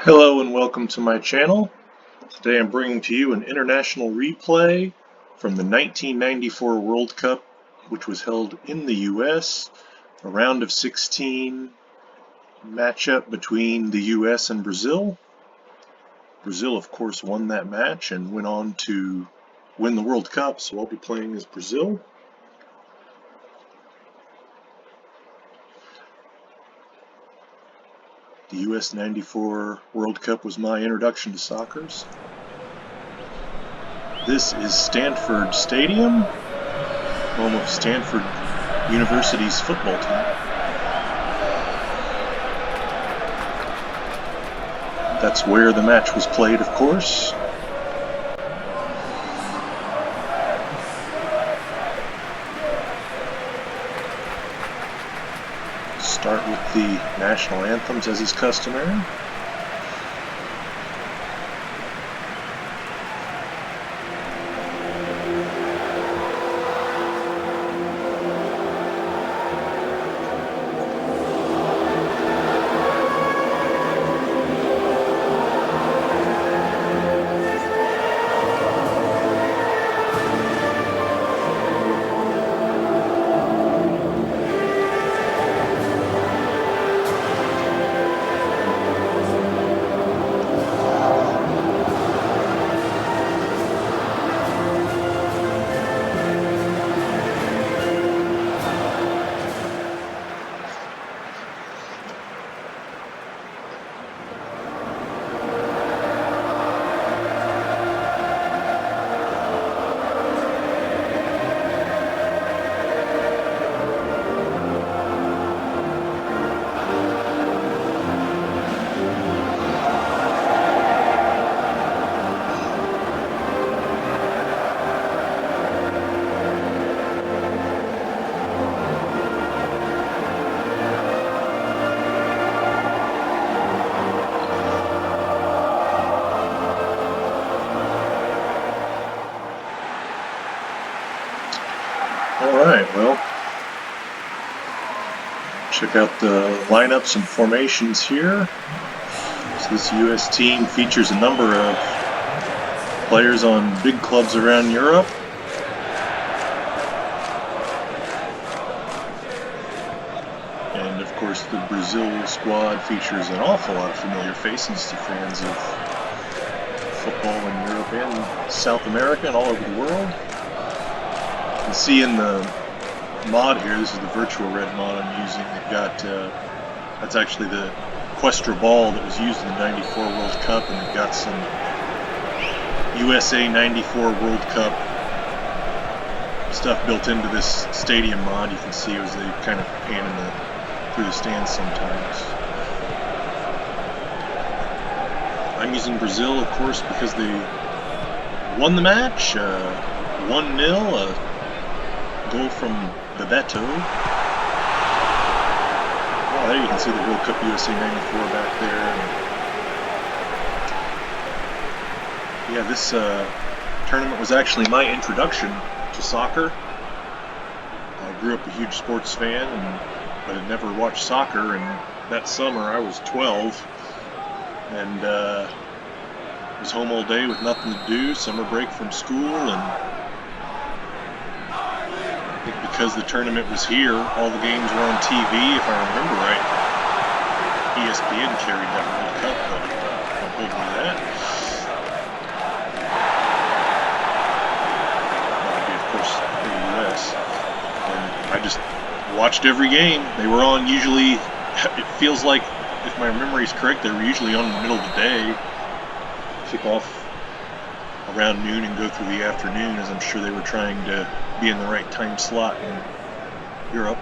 Hello and welcome to my channel. Today I'm bringing to you an international replay from the 1994 World Cup, which was held in the US, a round of 16 matchup between the US and Brazil. Brazil, of course, won that match and went on to win the World Cup, so I'll be playing as Brazil. The US 94 World Cup was my introduction to soccer. This is Stanford Stadium, home of Stanford University's football team. That's where the match was played, of course. Start with the national anthems as is customary. Alright, well, check out the lineups and formations here. So this US team features a number of players on big clubs around Europe. And of course the Brazil squad features an awful lot of familiar faces to fans of football in Europe and South America and all over the world. You can see in the mod here, this is the Virtuared mod I'm using. They've got, that's actually the Questra ball that was used in the 94 World Cup, and they've got some USA 94 World Cup stuff built into this stadium mod. You can see as they kind of pan through the stands sometimes. I'm using Brazil, of course, because they won the match, 1-0. Goal from Bebeto. Oh, there you can see the World Cup USA 94 back there. And yeah, this tournament was actually my introduction to soccer. I grew up a huge sports fan, but had never watched soccer. And that summer I was 12 and was home all day with nothing to do. Summer break from school, and because the tournament was here, all the games were on TV, if I remember right. ESPN carried that World Cup, but don't hold me to that. That would be, of course, the US. And I just watched every game. They were on usually, it feels like, if my memory is correct, they were usually on in the middle of the day. Kick off around noon and go through the afternoon, as I'm sure they were trying to be in the right time slot in Europe.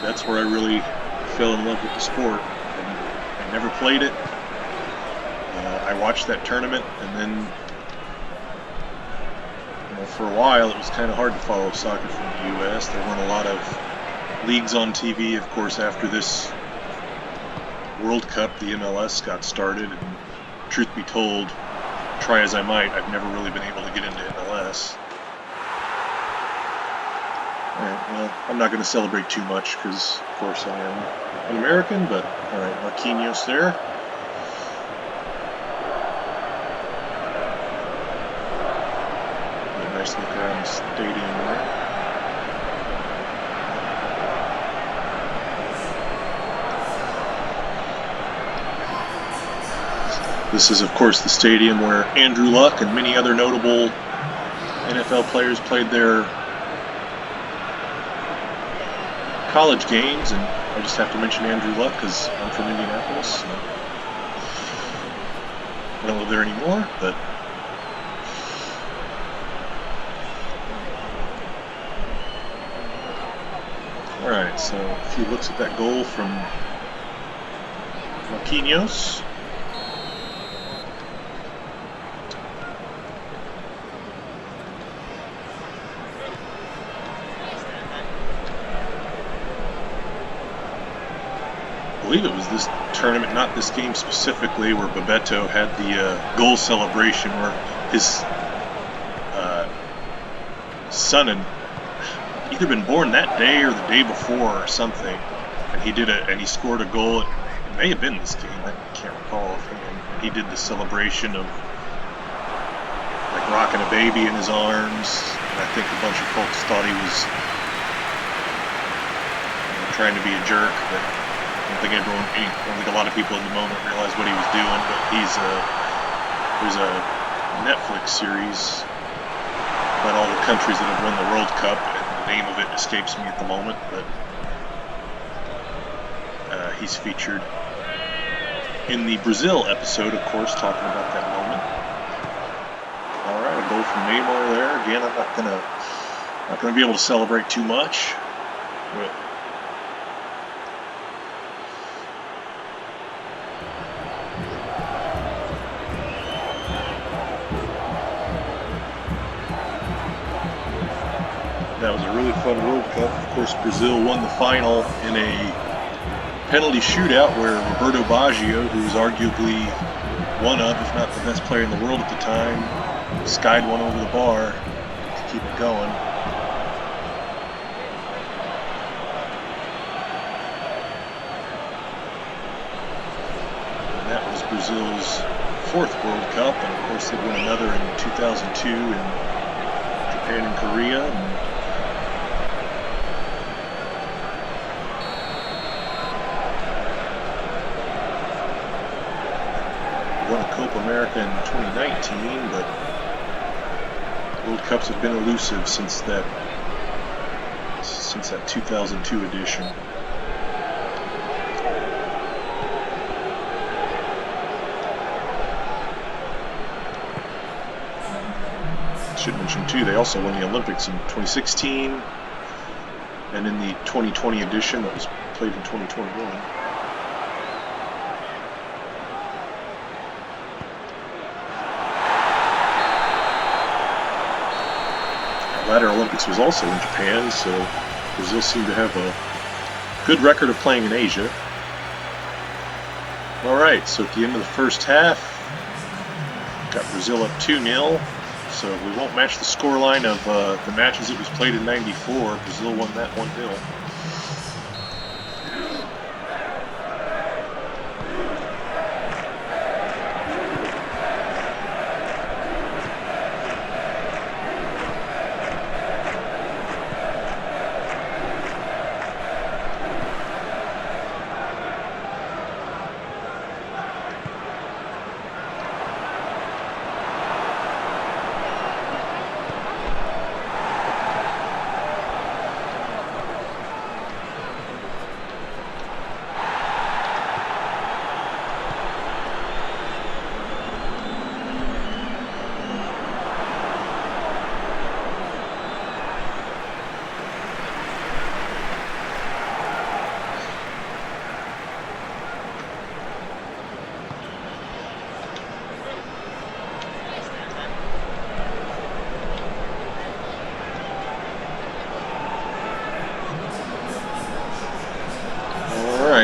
That's where I really fell in love with the sport. I never played it. I watched that tournament, and then for a while it was kind of hard to follow soccer from the US. There weren't a lot of leagues on TV, of course. After this World Cup, the MLS got started, and truth be told, try as I might, I've never really been able to get into MLS. Alright, well, I'm not going to celebrate too much because, of course, I am an American, but alright, Marquinhos there. Get a nice look around the stadium there. This is, of course, the stadium where Andrew Luck and many other notable NFL players played their college games, and I just have to mention Andrew Luck because I'm from Indianapolis. So I don't live there anymore, but alright, so a few looks at that goal from Marquinhos. I believe it was this tournament, not this game specifically, where Bebeto had the goal celebration where his son had either been born that day or the day before or something, and he scored a goal. It may have been this game, I can't recall offhand. He did the celebration of like rocking a baby in his arms, and I think a bunch of folks thought he was trying to be a jerk, but I don't think a lot of people in the moment realized what he was doing, but there's a Netflix series about all the countries that have won the World Cup, and the name of it escapes me at the moment, but he's featured in the Brazil episode, of course, talking about that moment. Alright, a goal from Neymar there. Again, I'm not gonna be able to celebrate too much, but that was a really fun World Cup. Of course, Brazil won the final in a penalty shootout where Roberto Baggio, who was arguably one of, if not the best player in the world at the time, skied one over the bar to keep it going. And that was Brazil's 4th World Cup, and of course they won another in 2002 in Japan and Korea. And won a Copa America in 2019, but World Cups have been elusive since that 2002 edition. Should mention too, they also won the Olympics in 2016, and in the 2020 edition that was played in 2021. Latter Olympics was also in Japan, so Brazil seemed to have a good record of playing in Asia. Alright, so at the end of the first half, got Brazil up 2-0, so we won't match the scoreline of the matches it was played in '94. Brazil won that 1-0.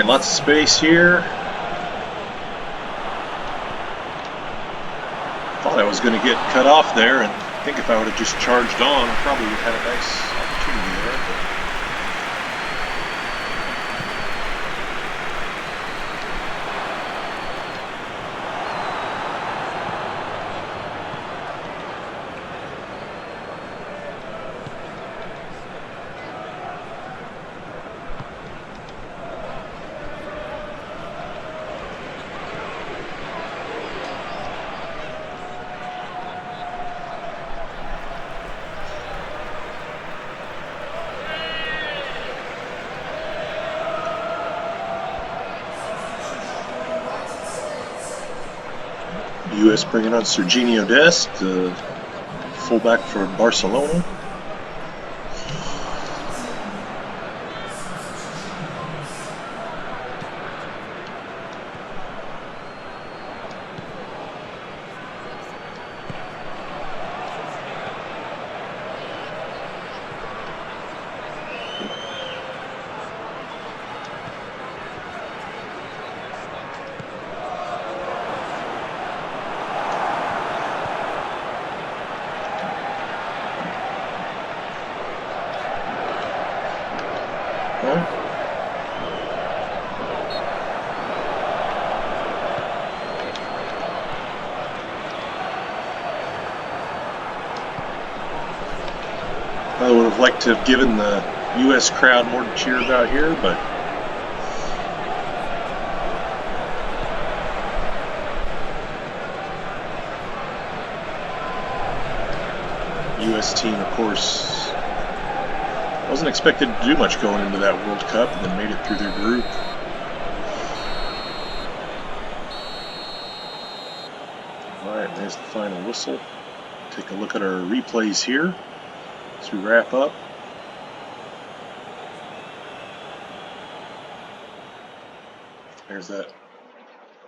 Lots of space here. Thought I was going to get cut off there, and I think if I would have just charged on, I probably would have had a nice opportunity there. But U.S. bringing on Serginho Dest, the fullback for Barcelona. I would have liked to have given the U.S. crowd more to cheer about here, but U.S. team, of course, wasn't expected to do much going into that World Cup, and then made it through their group. Alright, there's the final whistle. Take a look at our replays here as we wrap up. There's that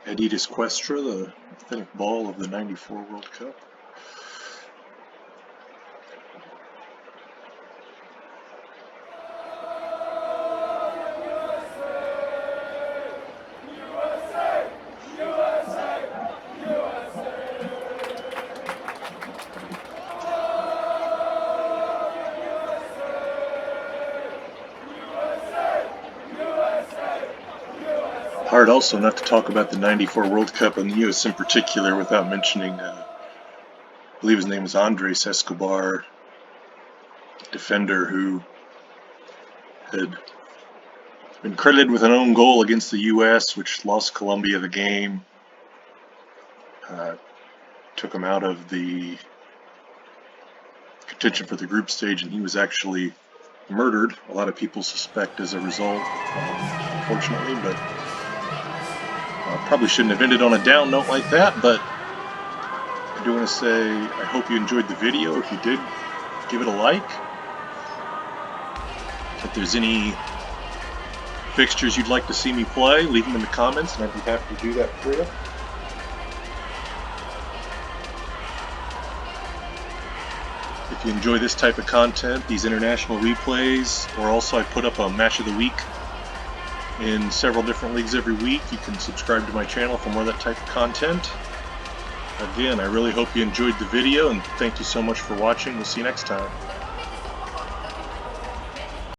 Adidas Questra, the authentic ball of the '94 World Cup. Hard also not to talk about the '94 World Cup and the U.S. in particular without mentioning, I believe his name was Andres Escobar, defender who had been credited with an own goal against the U.S., which lost Colombia the game, took him out of the contention for the group stage, and he was actually murdered. A lot of people suspect as a result, unfortunately, but probably shouldn't have ended on a down note like that, but I do want to say I hope you enjoyed the video. If you did, give it a like. If there's any fixtures you'd like to see me play, leave them in the comments and I'd be happy to do that for you. If you enjoy this type of content, these international replays, or also I put up a match of the week in several different leagues every week, you can subscribe to my channel for more of that type of content. Again, I really hope you enjoyed the video, and thank you so much for watching. We'll see you next time.